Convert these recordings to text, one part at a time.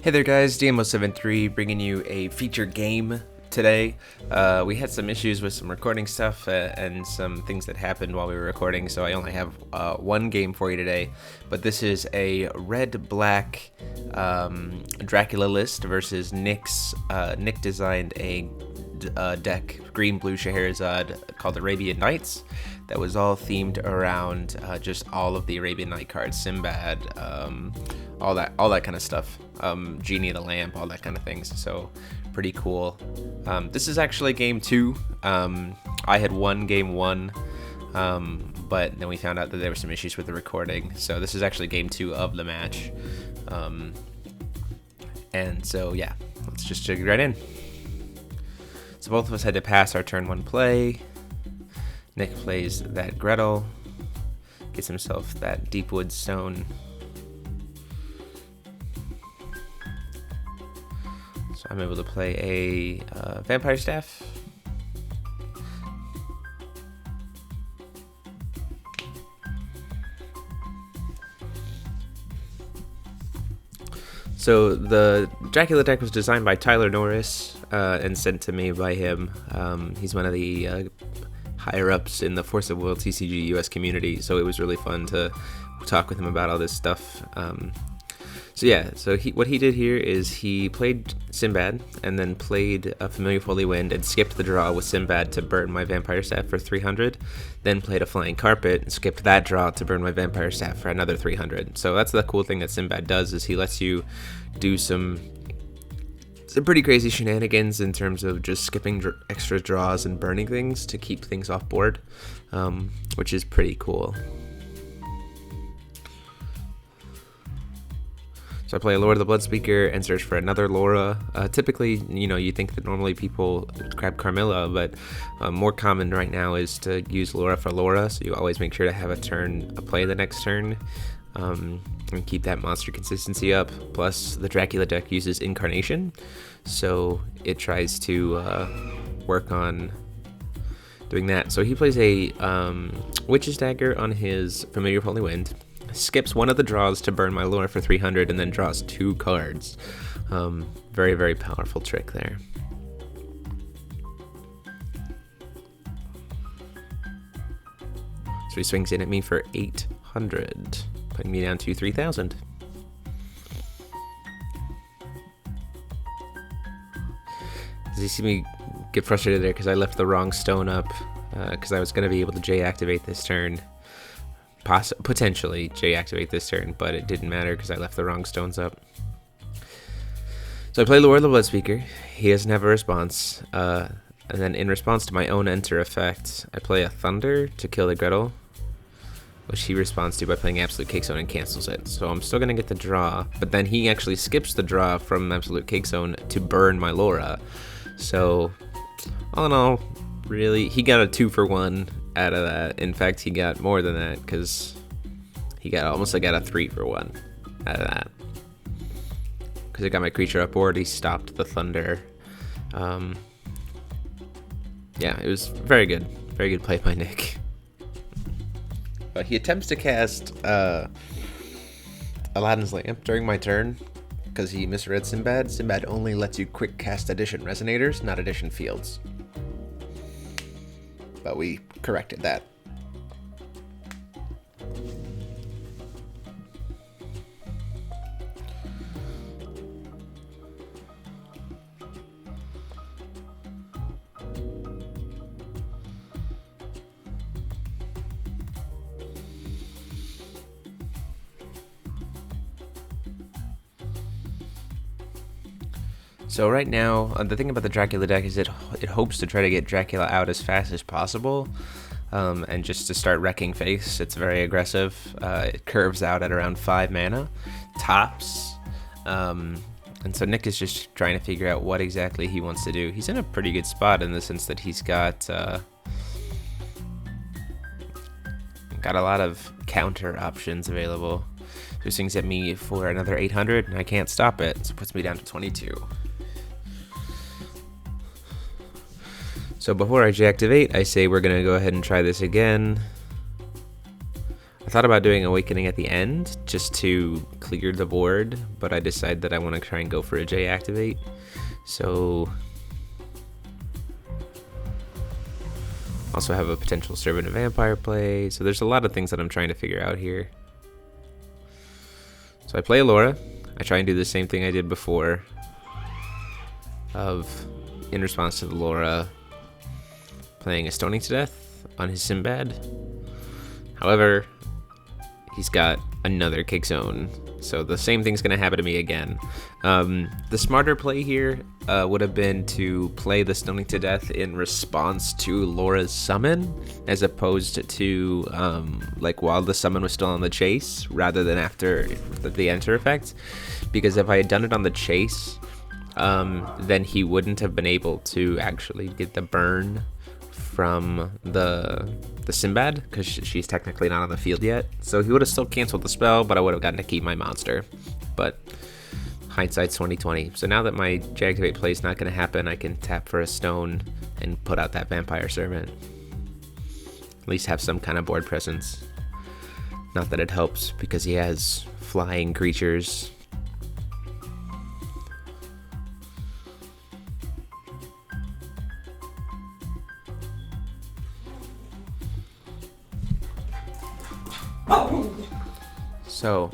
Hey there guys, DMO73 bringing you a feature game today. We had some issues with some recording stuff and some things that happened while we were recording, so I only have one game for you today. But this is a red-black Dracula list versus Nick's. Nick designed a deck, green-blue Scheherazade, called Arabian Nights. That was all themed around just all of the Arabian Night cards, Sinbad, all that kind of stuff. Genie of the Lamp, all that kind of things. So pretty cool. This is actually game 2. I had won game 1, but then we found out that there were some issues with the recording. So this is actually game 2 of the match. And so yeah, let's just dig right in. So both of us had to pass our turn 1 play. Nick plays that Gretel, gets himself that Deepwood Stone. So I'm able to play a Vampire Staff. So the Dracula deck was designed by Tyler Norris and sent to me by him. He's one of the higher-ups in the Force of Will TCG US community, so it was really fun to talk with him about all this stuff. So what he did here is he played Sinbad and then played a Familiar Holy Wind and skipped the draw with Sinbad to burn my Vampire Staff for 300, then played a Flying Carpet and skipped that draw to burn my Vampire Staff for another 300. So that's the cool thing that Sinbad does, is he lets you do some pretty crazy shenanigans in terms of just skipping extra draws and burning things to keep things off board, which is pretty cool. So I play a Lord of the Bloodspeaker and search for another Laura. Typically, you think that normally people grab Carmilla, but more common right now is to use Laura for Laura, so you always make sure to have a play the next turn, and keep that monster consistency up. Plus, the Dracula deck uses Incarnation, so it tries to work on doing that. So he plays a Witch's Dagger on his Familiar Holy Wind, skips one of the draws to burn my Laura for 300, and then draws 2 cards. Very, very powerful trick there. So he swings in at me for 800, putting me down to 3,000. Does he see me get frustrated there because I left the wrong stone up, because I was going to be able to J-activate this turn. Potentially J-activate this turn, but it didn't matter because I left the wrong stones up. So I play Lord of the Bloodspeaker. He doesn't have a response. And then in response to my own enter effect, I play a Thunder to kill the Gretel, which he responds to by playing Absolute Cake Zone and cancels it. So I'm still going to get the draw, but then he actually skips the draw from Absolute Cake Zone to burn my Laura. So all in all, really, he got a 2-for-1 out of that. In fact, he got more than that because he got a 3-for-1 out of that. Because I got my creature up board, he stopped the Thunder. Yeah, it was very good play by Nick. But he attempts to cast Aladdin's Lamp during my turn because he misread Sinbad. Sinbad only lets you quick cast Addition Resonators, not Addition Fields. But we corrected that. So right now, the thing about the Dracula deck is it hopes to try to get Dracula out as fast as possible, and just to start wrecking face. It's very aggressive. It curves out at around 5 mana, tops, and so Nick is just trying to figure out what exactly he wants to do. He's in a pretty good spot in the sense that he's got a lot of counter options available. So he swings at me for another 800, and I can't stop it, so it puts me down to 22. So before I J-activate, I say we're going to go ahead and try this again. I thought about doing Awakening at the end just to clear the board, but I decided that I want to try and go for a J activate. So also have a potential Servant of Vampire play. So there's a lot of things that I'm trying to figure out here. So I play Laura. I try and do the same thing I did before, of in response to the Laura playing a Stoning to Death on his Sinbad. However, he's got another Kick Zone, so the same thing's going to happen to me again. The smarter play here would have been to play the Stoning to Death in response to Laura's summon, as opposed to like while the summon was still on the chase, rather than after the enter effect. Because if I had done it on the chase, then he wouldn't have been able to actually get the burn from the Sinbad, because she's technically not on the field yet. So he would have still canceled the spell, but I would have gotten to keep my monster. But hindsight's 2020. So now that my J-Activate play is not going to happen, I can tap for a stone and put out that Vampire Servant. At least have some kind of board presence. Not that it helps, because he has flying creatures. So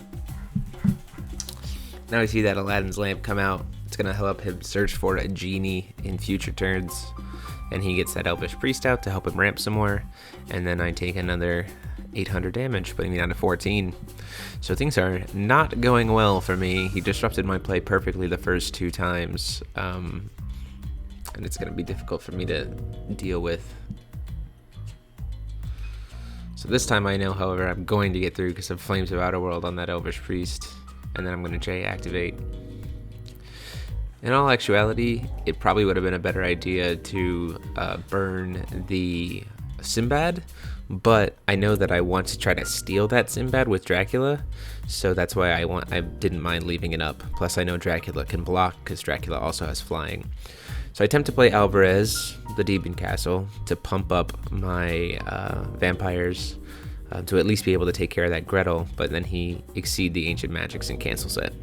now we see that Aladdin's Lamp come out. It's going to help him search for a genie in future turns. And he gets that Elvish Priest out to help him ramp some more. And then I take another 800 damage, putting me down to 14. So things are not going well for me. He disrupted my play perfectly the first 2 times. And it's going to be difficult for me to deal with. So this time I know, however, I'm going to get through because of Flames of Outer World on that Elvish Priest. And then I'm going to J-activate. In all actuality, it probably would have been a better idea to burn the Sinbad, but I know that I want to try to steal that Sinbad with Dracula, so that's why I didn't mind leaving it up. Plus I know Dracula can block, because Dracula also has flying. So I attempt to play Alvarez, the Demon Castle, to pump up my vampires, to at least be able to take care of that Gretel, but then he Exceed the Ancient Magics and cancels it.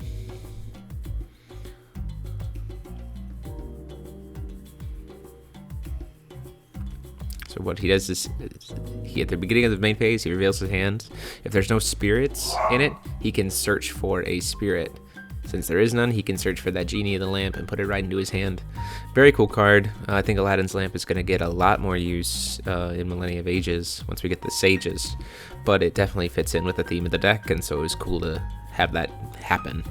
So what he does is, at the beginning of the main phase, he reveals his hand. If there's no spirits in it, he can search for a spirit. Since there is none, he can search for that Genie of the Lamp and put it right into his hand. Very cool card. I think Aladdin's Lamp is going to get a lot more use in Millennia of Ages once we get the Sages. But it definitely fits in with the theme of the deck, and so it was cool to have that happen.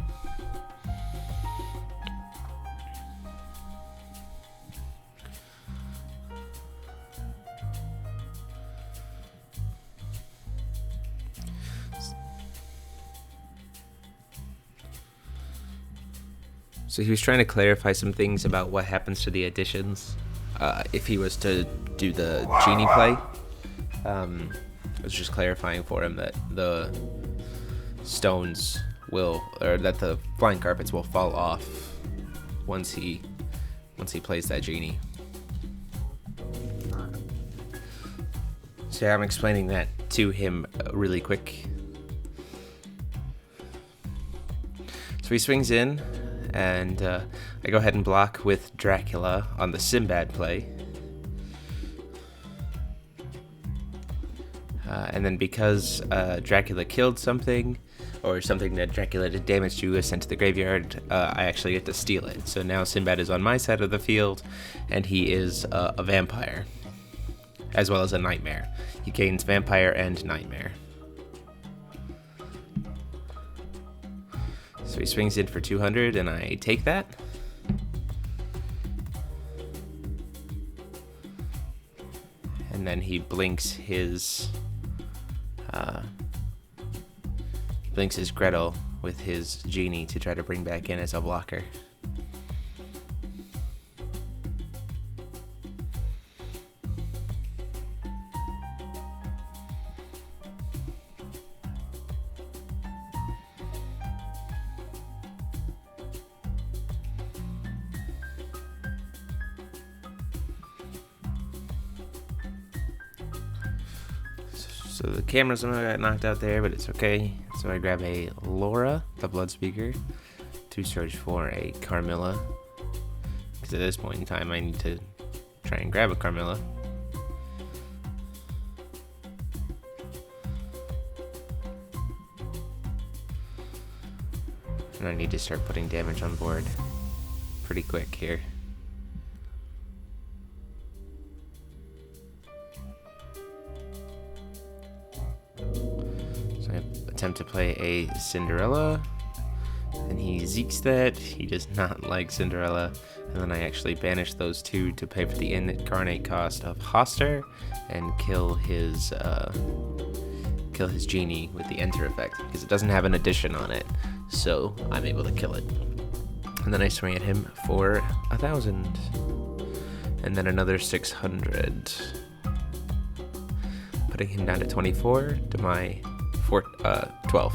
So he was trying to clarify some things about what happens to the additions if he was to do the Genie play. I was just clarifying for him that the stones will, or that the flying carpets will fall off once he plays that Genie. So yeah, I'm explaining that to him really quick. So he swings in, and I go ahead and block with Dracula on the Sinbad play. And then because Dracula killed something, or something that Dracula did damage to is sent to the graveyard, I actually get to steal it. So now Sinbad is on my side of the field, and he is a vampire, as well as a nightmare. He gains vampire and nightmare. So he swings in for 200, and I take that. And then he blinks his Gretel with his Genie to try to bring back in as a blocker. So the camera somehow got knocked out there, but it's okay. So I grab a Laura, the Blood Speaker, to search for a Carmilla. Because at this point in time, I need to try and grab a Carmilla. And I need to start putting damage on board pretty quick here. So I attempt to play a Cinderella, and he zeeks that. He does not like Cinderella, and then I actually banish those two to pay for the incarnate cost of Hoster and kill his genie with the enter effect, because it doesn't have an addition on it, so I'm able to kill it. And then I swing at him for 1,000, and then another 600, putting him down to 24 to my 12.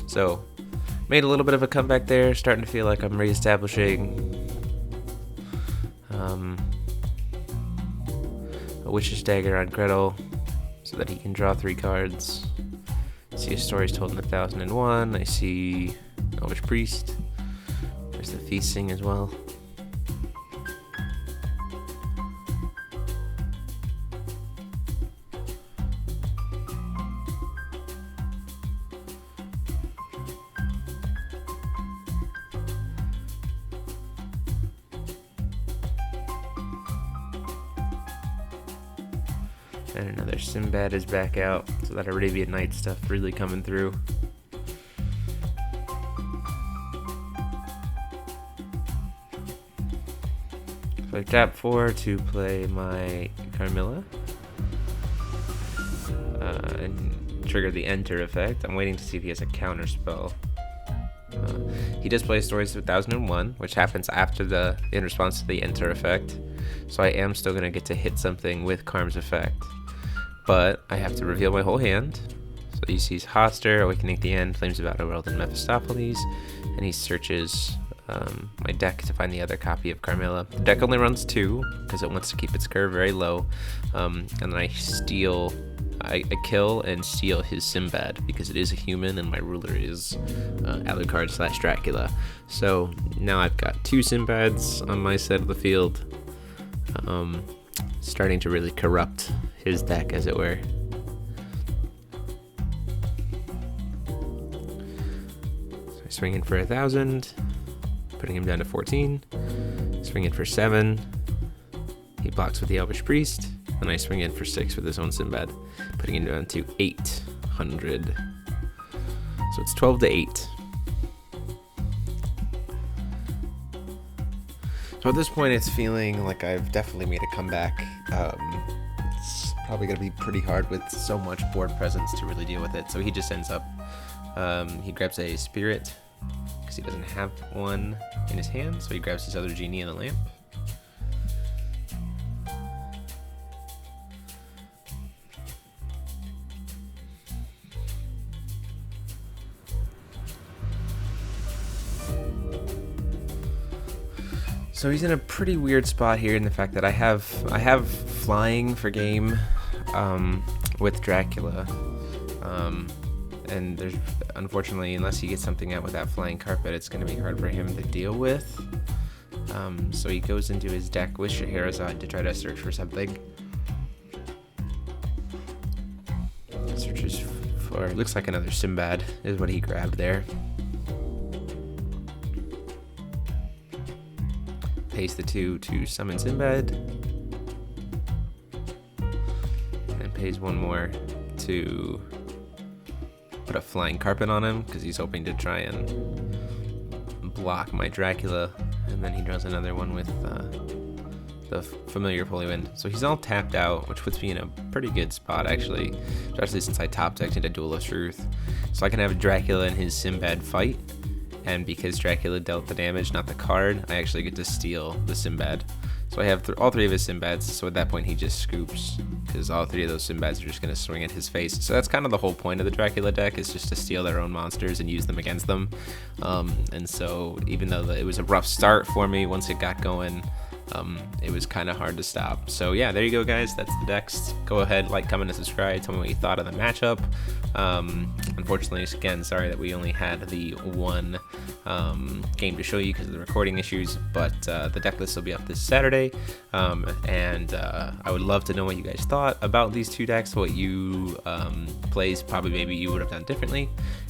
So made a little bit of a comeback there, starting to feel like I'm reestablishing a Witch's Dagger on Gretel, so that he can draw 3 cards. I see a Stories Told in 1001. I see Elvish Priest. There's the Feasting as well. And another Sinbad is back out, so that Arabian Nights stuff really coming through. So I tap 4 to play my Carmilla, and trigger the enter effect. I'm waiting to see if he has a counter spell. He does play Stories of 1001, which happens after in response to the enter effect. So I am still going to get to hit something with Carm's effect. But I have to reveal my whole hand. So he sees Hoster, Awakening at the End, Flames of Outer World, and Mephistopheles. And he searches my deck to find the other copy of Carmilla. The deck only runs 2, because it wants to keep its curve very low. And then I kill and steal his Sinbad, because it is a human and my ruler is Alucard / Dracula. So now I've got 2 Sinbads on my side of the field, starting to really corrupt his deck, as it were. So I swing in for 1,000, putting him down to 14. Swing in for 7. He blocks with the Elvish Priest. And I swing in for 6 with his own Sinbad, putting him down to 800. So it's 12 to 8. So at this point, it's feeling like I've definitely made a comeback. It's probably going to be pretty hard with so much board presence to really deal with it. So he just ends up, he grabs a Spirit, because he doesn't have one in his hand. So he grabs his other Genie and a Lamp. So he's in a pretty weird spot here in the fact that I have flying for game with Dracula, and there's, unfortunately, unless he gets something out with that flying carpet, it's going to be hard for him to deal with. So he goes into his deck with Scheherazade to try to search for something. Searches for, looks like another Sinbad is what he grabbed there. Pays the 2 to summon Sinbad, and pays 1 more to put a flying carpet on him, because he's hoping to try and block my Dracula, and then he draws another one with the familiar Holy Wind. So he's all tapped out, which puts me in a pretty good spot, actually, especially since I top decked into Duel of Truth. So I can have Dracula and his Sinbad fight, and because Dracula dealt the damage, not the card, I actually get to steal the Sinbad. So I have all 3 of his Sinbads, so at that point he just scoops, because all 3 of those Sinbads are just going to swing at his face. So that's kind of the whole point of the Dracula deck, is just to steal their own monsters and use them against them. And so even though it was a rough start for me, once it got going, it was kind of hard to stop. So yeah, there you go, guys. That's the decks. Go ahead, like, comment, and subscribe. Tell me what you thought of the matchup. Unfortunately, again, sorry that we only had the one game to show you because of the recording issues, but the deck list will be up this Saturday, and I would love to know what you guys thought about these two decks, what you plays probably maybe you would have done differently.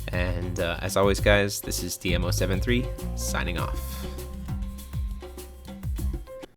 And as always, guys, this is DMO73 signing off.